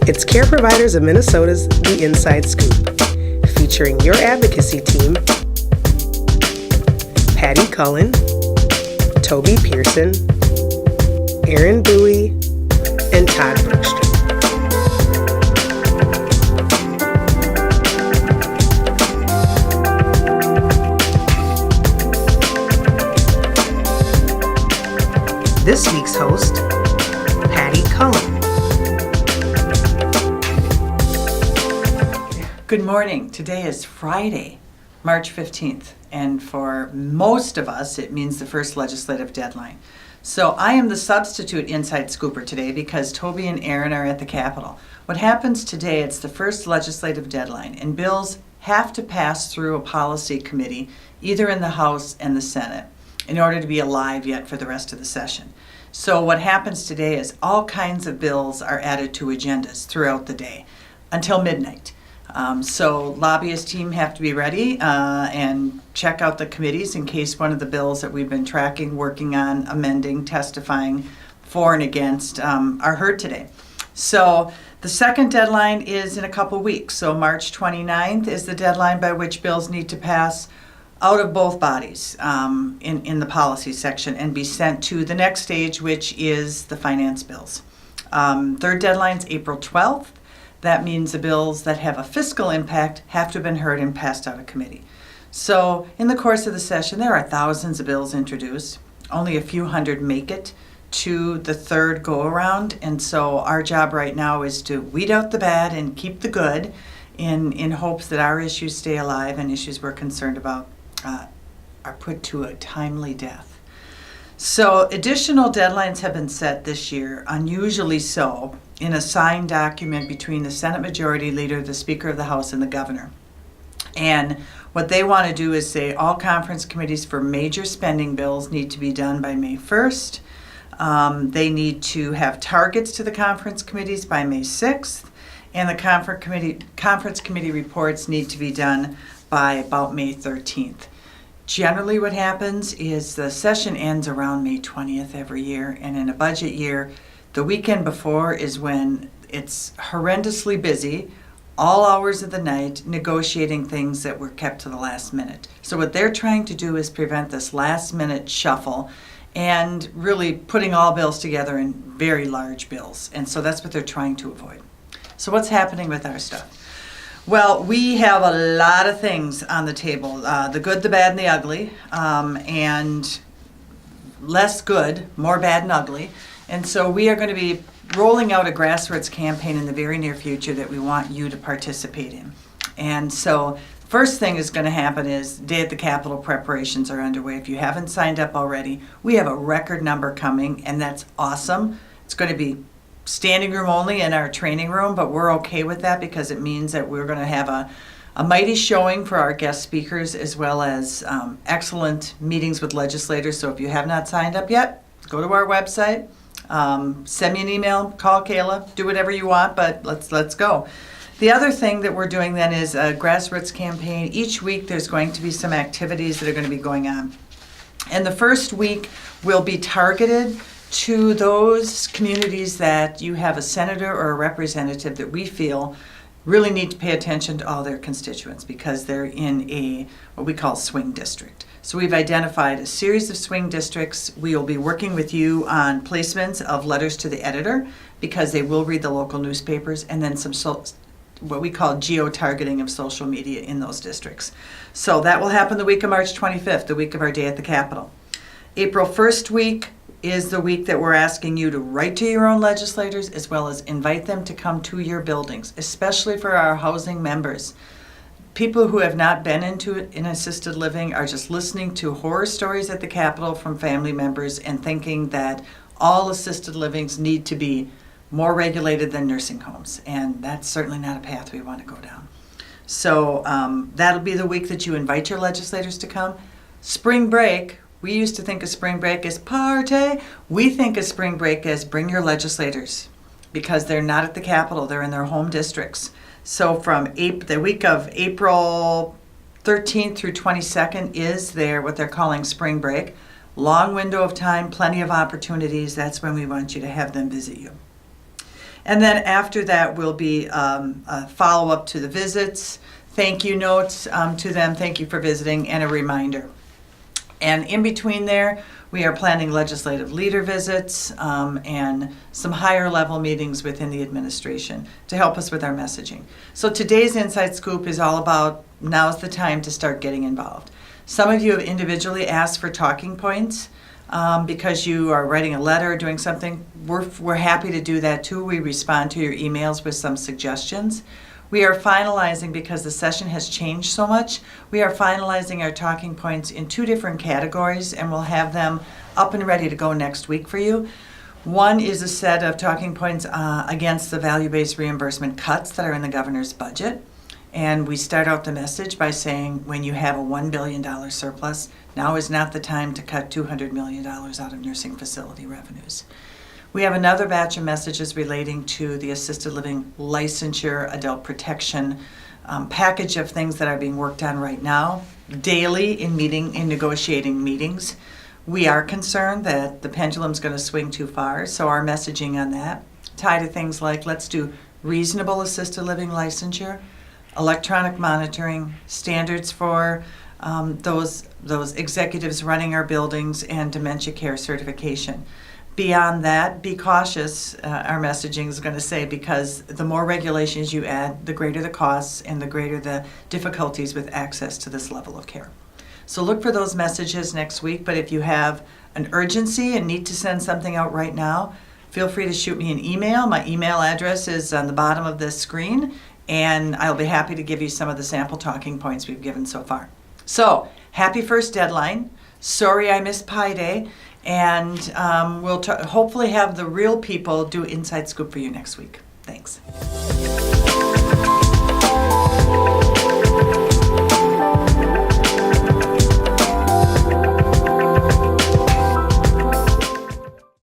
It's Care Providers of Minnesota's The Inside Scoop, featuring your advocacy team, Patty Cullen, Toby Pearson, Aaron Bowie, and Todd Bergstrom. This week's host, Patty Cullen. Good morning. Today is Friday, March 15th, and for most of us, it means the first legislative deadline. So I am the substitute Inside Scooper today because Toby and Aaron are at the Capitol. What happens today, it's the first legislative deadline, and bills have to pass through a policy committee, either in the House and the Senate, in order to be alive yet for the rest of the session. So what happens today is all kinds of bills are added to agendas throughout the day until midnight. So lobbyist team have to be ready and check out the committees in case one of the bills that we've been tracking, working on, amending, testifying for and against are heard today. So the second deadline is in a couple weeks. So March 29th is the deadline by which bills need to pass out of both bodies in the policy section and be sent to the next stage, which is the finance bills. Third deadline is April 12th. That means the bills that have a fiscal impact have to have been heard and passed out of committee. So in the course of the session, there are thousands of bills introduced. Only a few hundred make it to the third go-around. And so our job right now is to weed out the bad and keep the good in hopes that our issues stay alive and issues we're concerned about are put to a timely death. So additional deadlines have been set this year, unusually so, in a signed document between the Senate Majority Leader, the Speaker of the House, and the Governor. And what they want to do is say all conference committees for major spending bills need to be done by May 1st. They need to have targets to the conference committees by May 6th. And the conference committee reports need to be done by about May 13th. Generally what happens is the session ends around May 20th every year, and in a budget year, the weekend before is when it's horrendously busy, all hours of the night, negotiating things that were kept to the last minute. So what they're trying to do is prevent this last minute shuffle and really putting all bills together in very large bills. And so that's what they're trying to avoid. So what's happening with our stuff? Well, we have a lot of things on the table, the good, the bad, and the ugly, and less good, more bad and ugly. And so we are going to be rolling out a grassroots campaign in the very near future that we want you to participate in. And so first thing is going to happen is Day at the Capitol preparations are underway. If you haven't signed up already, we have a record number coming, and that's awesome. It's going to be standing room only in our training room, but we're okay with that because it means that we're going to have a mighty showing for our guest speakers as well as excellent meetings with legislators. So if you have not signed up yet, go to our website, send me an email, call Kayla, do whatever you want, but let's go. The other thing that we're doing then is a grassroots campaign. Each week there's going to be some activities that are going to be going on. And the first week will be targeted to those communities that you have a senator or a representative that we feel really need to pay attention to all their constituents because they're in what we call swing district. So we've identified a series of swing districts. We will be working with you on placements of letters to the editor because they will read the local newspapers, and then some what we call geo-targeting of social media in those districts. So that will happen the week of March 25th, the week of our Day at the Capitol. April 1st week is the week that we're asking you to write to your own legislators as well as invite them to come to your buildings, especially for our housing members. People who have not been in assisted living are just listening to horror stories at the Capitol from family members and thinking that all assisted livings need to be more regulated than nursing homes. And that's certainly not a path we want to go down. So that'll be the week that you invite your legislators to come. Spring break, we used to think of spring break as party. We think of spring break as bring your legislators because they're not at the Capitol, they're in their home districts. So from the week of April 13th through 22nd is what they're calling spring break. Long window of time, plenty of opportunities. That's when we want you to have them visit you. And then after that will be a follow-up to the visits, thank you notes to them, thank you for visiting, and a reminder. And in between there, we are planning legislative leader visits and some higher level meetings within the administration to help us with our messaging. So today's Inside Scoop is all about now's the time to start getting involved. Some of you have individually asked for talking points because you are writing a letter or doing something. We're happy to do that too. We respond to your emails with some suggestions. We are finalizing, because the session has changed so much, we are finalizing our talking points in 2 different categories, and we'll have them up and ready to go next week for you. One is a set of talking points against the value-based reimbursement cuts that are in the governor's budget. And we start out the message by saying, when you have a $1 billion surplus, now is not the time to cut $200 million out of nursing facility revenues. We have another batch of messages relating to the assisted living licensure, adult protection package of things that are being worked on right now, daily in negotiating meetings. We are concerned that the pendulum's going to swing too far, so our messaging on that, tied to things like, let's do reasonable assisted living licensure, electronic monitoring, standards for those executives running our buildings, and dementia care certification. Beyond that, be cautious, our messaging is going to say, because the more regulations you add, the greater the costs and the greater the difficulties with access to this level of care. So look for those messages next week, but if you have an urgency and need to send something out right now, feel free to shoot me an email. My email address is on the bottom of this screen, and I'll be happy to give you some of the sample talking points we've given so far. So, happy first deadline. Sorry I missed Pi Day. And we'll hopefully have the real people do Inside Scoop for you next week. Thanks.